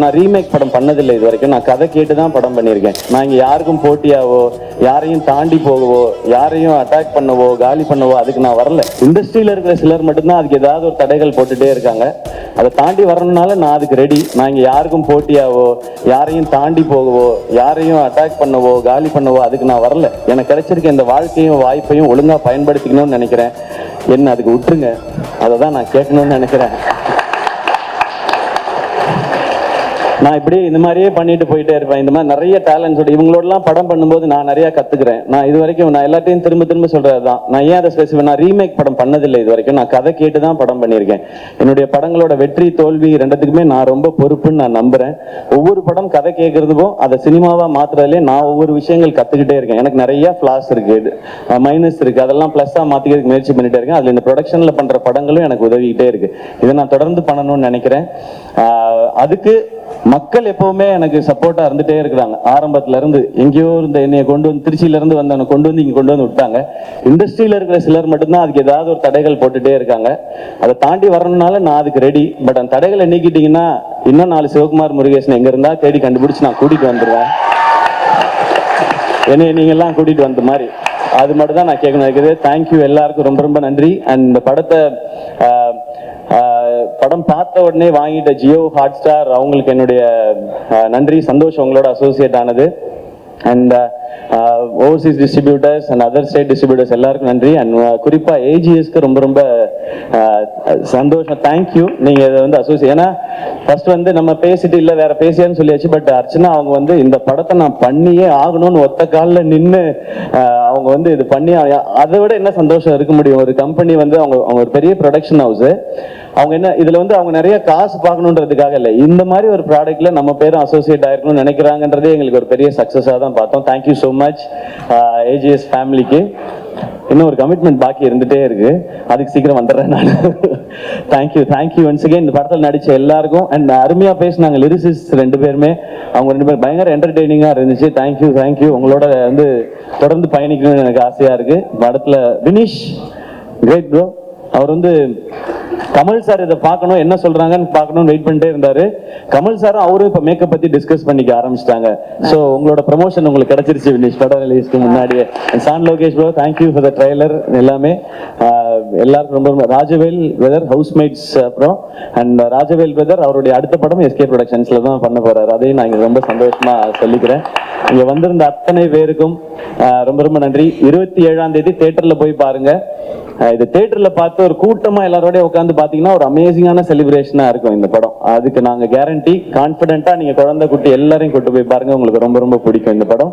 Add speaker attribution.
Speaker 1: நான் ரீமேக் படம் பண்ணதில்லை இது வரைக்கும். நான் கதை கேட்டு தான் படம் பண்ணியிருக்கேன். நான் இங்கே யாருக்கும் போட்டியாவோ, யாரையும் தாண்டி போகவோ, யாரையும் அட்டாக் பண்ணவோ, காலி பண்ணவோ அதுக்கு நான் வரல. இண்டஸ்ட்ரியில் இருக்கிற சிலர் மட்டும்தான் அதுக்கு ஏதாவது ஒரு தடைகள் போட்டுட்டே இருக்காங்க. அதை தாண்டி வரணும்னால நான் அதுக்கு ரெடி. நான் இங்கே யாருக்கும் போட்டியாவோ, யாரையும் தாண்டி போகவோ, யாரையும் அட்டாக் பண்ணவோ, காலி பண்ணவோ அதுக்கு நான் வரல. எனக்கு கிடைச்சிருக்க இந்த வாழ்க்கையும் வாய்ப்பையும் ஒழுங்காக பயன்படுத்திக்கணும்னு நினைக்கிறேன். என்ன அதுக்கு விட்டுருங்க, அதை தான் நான் கேட்கணும்னு நினைக்கிறேன். நான் இப்படி இந்த மாதிரியே பண்ணிட்டு போயிட்டே இருப்பேன். இந்த மாதிரி நிறைய டேலண்ட்ஸோட இவங்களோடலாம் படம் பண்ணும்போது நான் நிறைய கத்துக்கிறேன். நான் இது வரைக்கும் நான் எல்லாத்தையும் திரும்ப திரும்ப சொல்றது தான். நான் ஏன் அதை ஸ்பெசிஃபிக் நான் ரீமேக் படம் பண்ணதில்லை இது வரைக்கும். நான் கதை கேட்டு தான் படம் பண்ணியிருக்கேன். என்னுடைய படங்களோட வெற்றி தோல்வி ரெண்டுத்துக்குமே நான் ரொம்ப பொறுப்புன்னு நான் நம்புறேன். ஒவ்வொரு படம் கதை கேட்கறதுக்கும் அதை சினிமாவா மாத்துறதுலேயே நான் ஒவ்வொரு விஷயங்கள் கத்துக்கிட்டே இருக்கேன். எனக்கு நிறைய ஃபிளாஸ் இருக்கு, மைனஸ் இருக்கு, அதெல்லாம் பிளஸ்ஸா மாத்திக்கிறதுக்கு முயற்சி பண்ணிட்டே இருக்கேன். அதுல இந்த ப்ரொடக்ஷன்ல பண்ற படங்களும் எனக்கு உதவிக்கிட்டே இருக்கு. இதை நான் தொடர்ந்து பண்ணணும்னு நினைக்கிறேன். அதுக்கு மக்கள் எப்பவுமே எனக்கு சப்போர்ட்டா இருந்துட்டே இருக்கிறாங்க. ஆரம்பத்துல இருந்து எங்கேயோ இருந்த என்னைய கொண்டு வந்து திருச்சியில இருந்து வந்தவனை கொண்டு வந்து இங்க கொண்டு வந்து விட்டாங்க. இண்டஸ்ட்ரியில இருக்கிற சிலர் மட்டும்தான் அதுக்கு ஏதாவது ஒரு தடைகள் போட்டுட்டே இருக்காங்க. அதை தாண்டி வரணும்னால நான் அதுக்கு ரெடி. பட் அந்த தடைகளை நீக்கிட்டீங்கன்னா இன்னும் 4 சிவகுமார் முருகேசன் எங்க இருந்தா தேடி கண்டுபிடிச்சு நான் கூட்டிட்டு வந்துடுவேன். என்னைய நீங்க எல்லாம் கூட்டிட்டு வந்த மாதிரி அது மட்டும் தான் நான் கேட்கணும் இருக்குது. தேங்க்யூ, எல்லாருக்கும் ரொம்ப ரொம்ப நன்றி. அண்ட் இந்த படத்தை படம் பார்த்த உடனே வாங்கிட்ட ஜியோ ஹாட்ஸ்டார் அவங்களுக்கு என்னுடைய நன்றி. சந்தோஷம் உங்களோட அசோசியேட் ஆனது. And Overseas distributors and other state distributors எல்லாருக்கும் நன்றி. அண்ட் குறிப்பாக ஏஜிஎஸ்க்கு ரொம்ப ரொம்ப சந்தோஷம். தேங்க்யூ, நீங்கள் இதை வந்து அசோசியேட். ஏன்னா ஃபர்ஸ்ட் வந்து நம்ம பேசிட்டு இல்லை வேற பேசியான்னு சொல்லியாச்சு. பட் அர்ச்சனா அவங்க வந்து இந்த படத்தை நான் பண்ணியே ஆகணும்னு ஒத்த காலில் நின்று அவங்க வந்து இது பண்ணி அதை விட என்ன சந்தோஷம் இருக்க முடியும். ஒரு கம்பெனி வந்து அவங்க ஒரு பெரிய ப்ரொடக்ஷன் ஹவுஸ். அவங்க என்ன இதுல வந்து அவங்க நிறைய காசு பார்க்கணுன்றதுக்காக இல்லை, இந்த மாதிரி ஒரு ப்ராடக்ட்ல நம்ம பேரும் அசோசியேட் ஆயிருக்கணும்னு நினைக்கிறாங்கன்றதே எங்களுக்கு ஒரு பெரிய சக்சஸாக தான் பார்த்தோம். தேங்க்யூ ஸோ மச் ஏஜிஎஸ் ஃபேமிலிக்கு. இன்னும் ஒரு கமிட்மெண்ட் பாக்கி இருந்துட்டே இருக்கு, அதுக்கு சீக்கிரம் வந்துடுறேன் நான். Thank you once again. இந்த படத்தில் நடிச்ச எல்லாருக்கும் அண்ட் அருமையா பேசினாங்க லிரிசிஸ்ட் 2 பேருமே. அவங்க 2 பேரும் பயங்கர என்டர்டெய்னிங்கா இருந்துச்சு. தேங்க்யூ. உங்களோட வந்து தொடர்ந்து பயணிக்கணும்னு எனக்கு ஆசையா இருக்கு. படத்துல வினிஷ் கிரேட் ப்ரோ. அவர் வந்து கமல் சார் இதை பார்க்கணும் என்ன சொல்றாங்கன்னு பார்க்கணும்னு வெயிட் பண்ணிட்டே இருந்தாரு. கமல் சாரும் அவரும் இப்ப மேக்கப் பத்தி டிஸ்கஸ் பண்ணிக்க ஆரம்பிச்சிட்டாங்க. சோ உங்களோட ப்ரமோஷன் உங்களுக்கு கிடைச்சிருச்சு வினிஷ் படம் ரிலீஸ்க்கு முன்னாடியே. சான் Lokesh bro, thank you for the trailer எல்லாமே. எல்லாருக்கும் ரொம்ப ராஜவேல் வெதர் ஹவுஸ்மேட்ஸ் அப்புறம் அண்ட் ராஜவேல் வெதர் அவருடைய அடுத்த படம் எஸ்கே ப்ரொடக்ஷன்ஸ்ல தான் பண்ண போறாரு. அதையும் நான் இங்க ரொம்ப சந்தோஷமா சொல்லிக்கிறேன். இங்க வந்திருந்த அத்தனை பேருக்கும் ரொம்ப ரொம்ப நன்றி. 27ஆம் தேதி தியேட்டர்ல போய் பாருங்க. இது தியேட்டர்ல பார்த்து ஒரு கூட்டமா எல்லாரோட உட்காந்து பாத்தீங்கன்னா ஒரு அமேசிங்கான செலிப்ரேஷனா இருக்கும் இந்த படம். அதுக்கு நாங்க கேரண்டி. கான்பிடென்ட்டா நீங்க குழந்தை குட்டி எல்லாரையும் கூட்டு போய் பாருங்க, உங்களுக்கு ரொம்ப ரொம்ப பிடிக்கும் இந்த படம்.